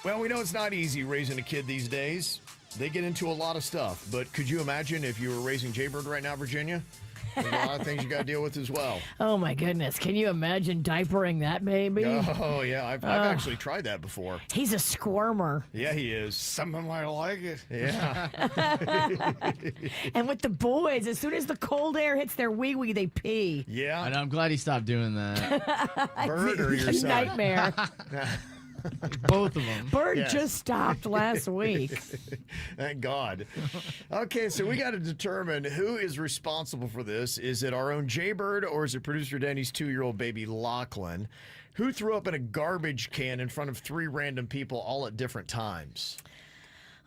Well, we know it's not easy raising a kid these days. They get into a lot of stuff. But could you imagine if you were raising Jbird right now, Virginia? There's a lot of things you got to deal with as well. Oh, my goodness. Can you imagine diapering that baby? Oh, yeah. I've actually tried that before. He's a squirmer. Yeah, he is. Someone might like it. Yeah. And with the boys, as soon as the cold air hits their wee-wee, they pee. Yeah. I know, I'm glad he stopped doing that. Bird or your A son? nightmare. Both of them. Bird Yes. just stopped last week. Thank God. Okay, so we got to determine who is responsible for this. Is it our own Jbird or is it producer Danny's 2-year-old baby Lochlan? Who threw up in a garbage can in front of 3 random people all at different times?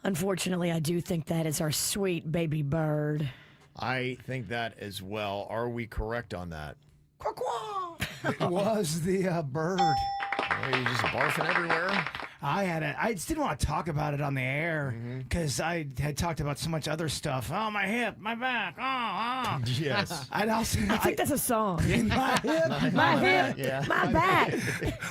Unfortunately, I do think that is our sweet baby Bird. I think that as well. Are we correct on that? It was the bird. Are you just barfing everywhere? I just didn't want to talk about it on the air because I had talked about so much other stuff. Oh, my hip, my back, oh. Yes. I'd also, I think that's a song. my hip, My hip, Yeah. my back,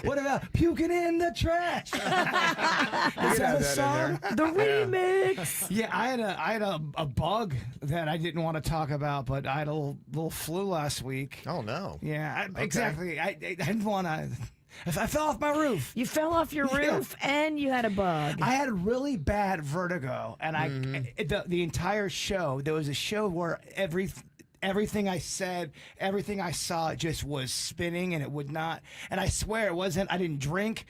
What about puking in the trash? Is that a song? the remix. Yeah, I had a bug that I didn't want to talk about, but I had a little flu last week. Oh, no. Yeah, exactly. I didn't want to. I fell off my roof. You fell off your roof and you had a bug. I had really bad vertigo, and the entire show. There was a show where everything I said, everything I saw, just was spinning, and it would not. And I swear it wasn't. I didn't drink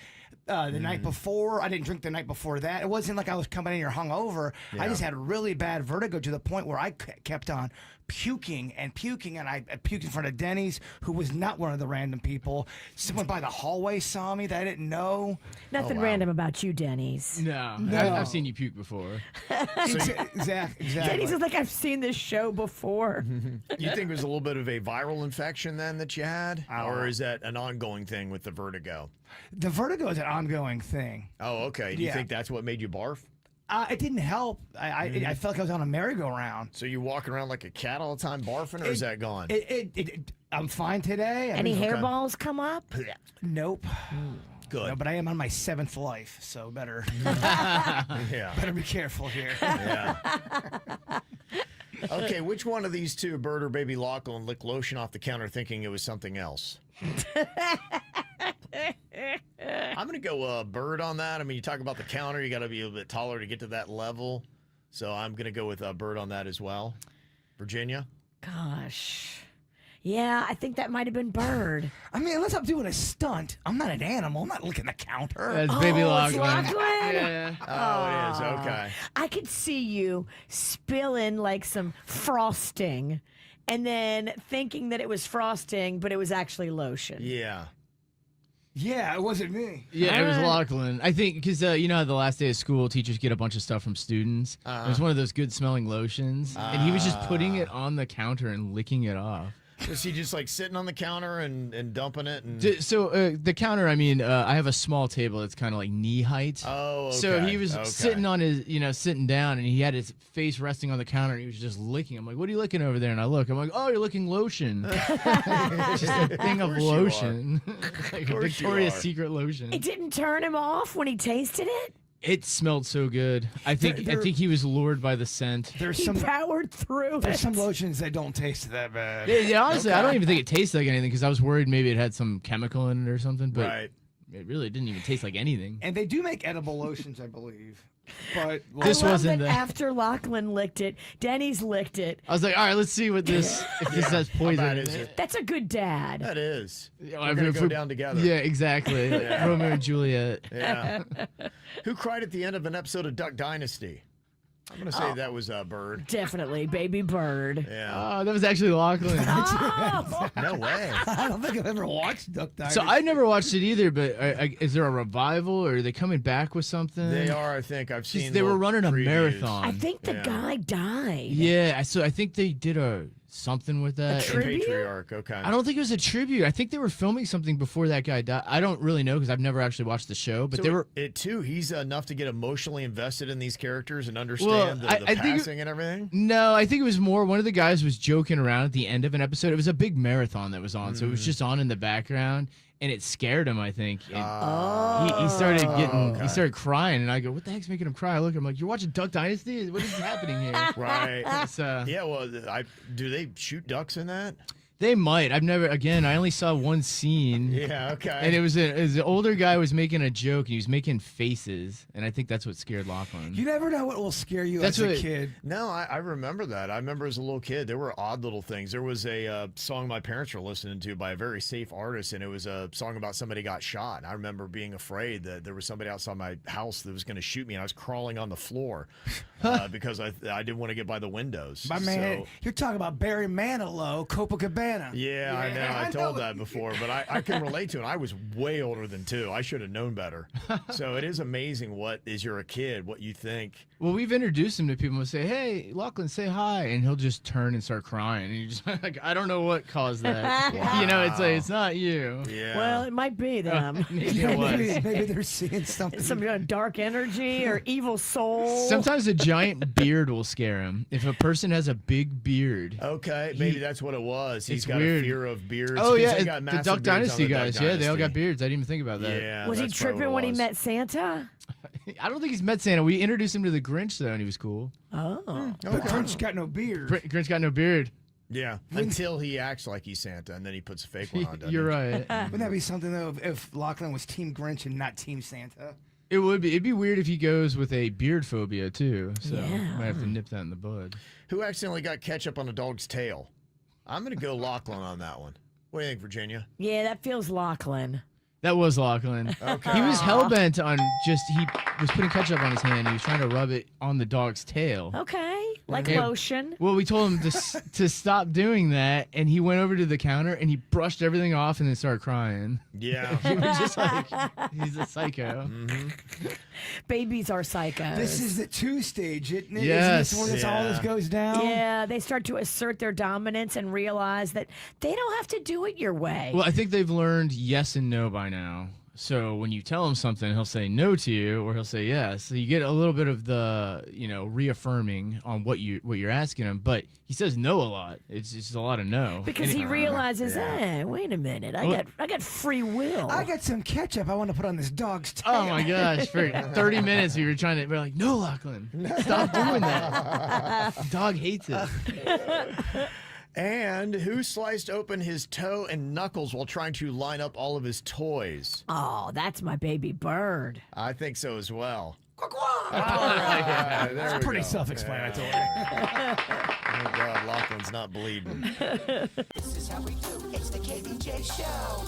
the night before. I didn't drink the night before that. It wasn't like I was coming in here hungover. Yeah. I just had really bad vertigo to the point where I kept on puking, and I puked in front of Denny's, who was not one of the random people. Someone by the hallway saw me that I didn't know. Nothing wow. random about you, Denny's. No. No. I've seen you puke before. Exactly. Denny's is like, I've seen this show before. You think it was a little bit of a viral infection then that you had? Or is that an ongoing thing with the vertigo? The vertigo is an ongoing thing. Oh, okay. Do you Yeah. think that's what made you barf? It didn't help. I felt like I was on a merry-go-round. So you walking around like a cat all the time barfing, or is that gone? I'm fine today. Any hairballs come up? Nope. Good. No, but I am on my 7th life, so better Yeah. better be careful here. Yeah. Okay, which one of these two, Bird or baby Lochlan, licked lotion off the counter thinking it was something else? I'm going to go Bird on that. I mean, you talk about the counter, you got to be a little bit taller to get to that level. So I'm going to go with Bird on that as well. Virginia? Gosh. Yeah, I think that might have been Bird. I mean, unless I'm doing a stunt, I'm not an animal. I'm not licking the counter. That's baby it's Lochlan. Lochlan? Yeah. Oh, it is. Okay. I could see you spilling like some frosting and then thinking that it was frosting, but it was actually lotion. Yeah. Yeah, it wasn't me. Yeah, it was Alright. Lochlan. I think because you know how the last day of school, teachers get a bunch of stuff from students. It was one of those good smelling lotions, and he was just putting it on the counter and licking it off. Was he just like sitting on the counter and dumping it? And... So the counter, I mean, I have a small table that's kind of like knee height. Oh, okay. So he was sitting on his, sitting down, and he had his face resting on the counter, and he was just licking. I'm like, "What are you licking over there?" And I look, I'm like, "Oh, you're licking lotion." It's just a thing of course you are. lotion, like course you Victoria's are. Secret lotion. It didn't turn him off when he tasted it? It smelled so good. I think he was lured by the scent. There's He some powered through there's it. some lotions that don't taste that bad. Yeah, honestly, I don't even think it tasted like anything because I was worried maybe it had some chemical in it or something. But Right. it really didn't even taste like anything. And they do make edible lotions, I believe. But This I love wasn't that the- after Lachlan licked it, Denny's licked it. I was like, all right, let's see what this if this has poison bad in is it. it? That's a good dad. That is. Yeah, We're going to go down together. Yeah, exactly. Yeah. Romeo and Juliet. Yeah. Who cried at the end of an episode of Duck Dynasty? I'm going to say that was Bird. Definitely, baby Bird. Yeah. Oh, that was actually Lochlan. Oh, No way. I don't think I've ever watched Duck Dynasty. So I never watched it either, but is there a revival or are they coming back with something? They are, I think. I've seen They were little running a previews. marathon. I think the Yeah. guy died. Yeah, so I think they did something with that. A tribute? Patriarch, okay. I don't think it was a tribute. I think they were filming something before that guy died. I don't really know because I've never actually watched the show, but So they were. it too, he's enough to get emotionally invested in these characters and understand the I think passing and everything? No, I think it was more. One of the guys was joking around at the end of an episode. It was a big marathon that was on, so it was just on in the background. and it scared him, I think. And he started he started crying, and I go, "What the heck's making him cry?" I look at him like, "You're watching Duck Dynasty? What is happening here?" Right. So, Yeah, well, do they shoot ducks in that? they might. I only saw one scene. Yeah, okay. And it was an older guy was making a joke, and he was making faces, and I think that's what scared Lochlan. You never know what will scare you That's as a what- kid. No, I remember that. I remember as a little kid, there were odd little things. There was a song my parents were listening to by a very safe artist, and it was a song about somebody got shot. And I remember being afraid that there was somebody outside my house that was going to shoot me, and I was crawling on the floor because I didn't want to get by the windows. My man, So, you're talking about Barry Manilow, Copacabana. yeah, I know. I I told know. that before, but I can relate to it. I was way older than 2. I should have known better. So it is amazing what, as you're a kid, what you think. Well, we've introduced him to people and say, "Hey, Lochlan, say hi," and he'll just turn and start crying. And you're just like, I don't know what caused that. You know, it's like it's not you. Yeah. Well, it might be them. Maybe it was. Maybe they're seeing something. Some kind of dark energy or evil soul. Sometimes a giant beard will scare him. If a person has a big beard. Okay, maybe that's what it was. He's It's got weird. a fear of beards. Oh 'cause yeah, they got the massive Duck beards on Dynasty the Duck guys. Yeah, they all got Dynasty. beards. I didn't even think about that. Yeah, was he that's probably tripping what when it he was. met Santa? I don't think he's met Santa. We introduced him to the Grinch though, and he was cool. Oh. But Grinch got no beard. Grinch got no beard. Yeah, until he acts like he's Santa, and then he puts a fake one on. doesn't You're he? right. Wouldn't that be something though if Lochlan was Team Grinch and not Team Santa? It would be. It'd be weird if he goes with a beard phobia too. So Yeah. might have to nip that in the bud. Who accidentally got ketchup on a dog's tail? I'm going to go Lochlan on that one. What do you think, Virginia? Yeah, that feels Lochlan. That was Lochlan. Okay. He was hell bent on he was putting ketchup on his hand. He was trying to rub it on the dog's tail. Okay, like Yeah. lotion. Well, we told him to stop doing that, and he went over to the counter and he brushed everything off and then started crying. Yeah. He was just like, he's a psycho. Babies are psychos. This is the 2 stage, isn't it? Yes. Isn't this where all this Yeah. goes down? Yeah, they start to assert their dominance and realize that they don't have to do it your way. Well, I think they've learned yes and no by now. So when you tell him something, he'll say no to you, or he'll say yes. So you get a little bit of the, reaffirming on what you're asking him. But he says no a lot. It's just a lot of no. because he realizes, wait a minute, I got free will. I got some ketchup I want to put on this dog's tail. Oh my gosh! For 30 minutes, we were trying to. We're like, no, Lochlan, stop doing that. The dog hates it. And who sliced open his toe and knuckles while trying to line up all of his toys? Oh, that's my baby bird. I think so as well. Quack, quack. All right, there we Pretty go. self-explanatory. Thank God Lachlan's not bleeding. This is how we do. It's the KBJ Show.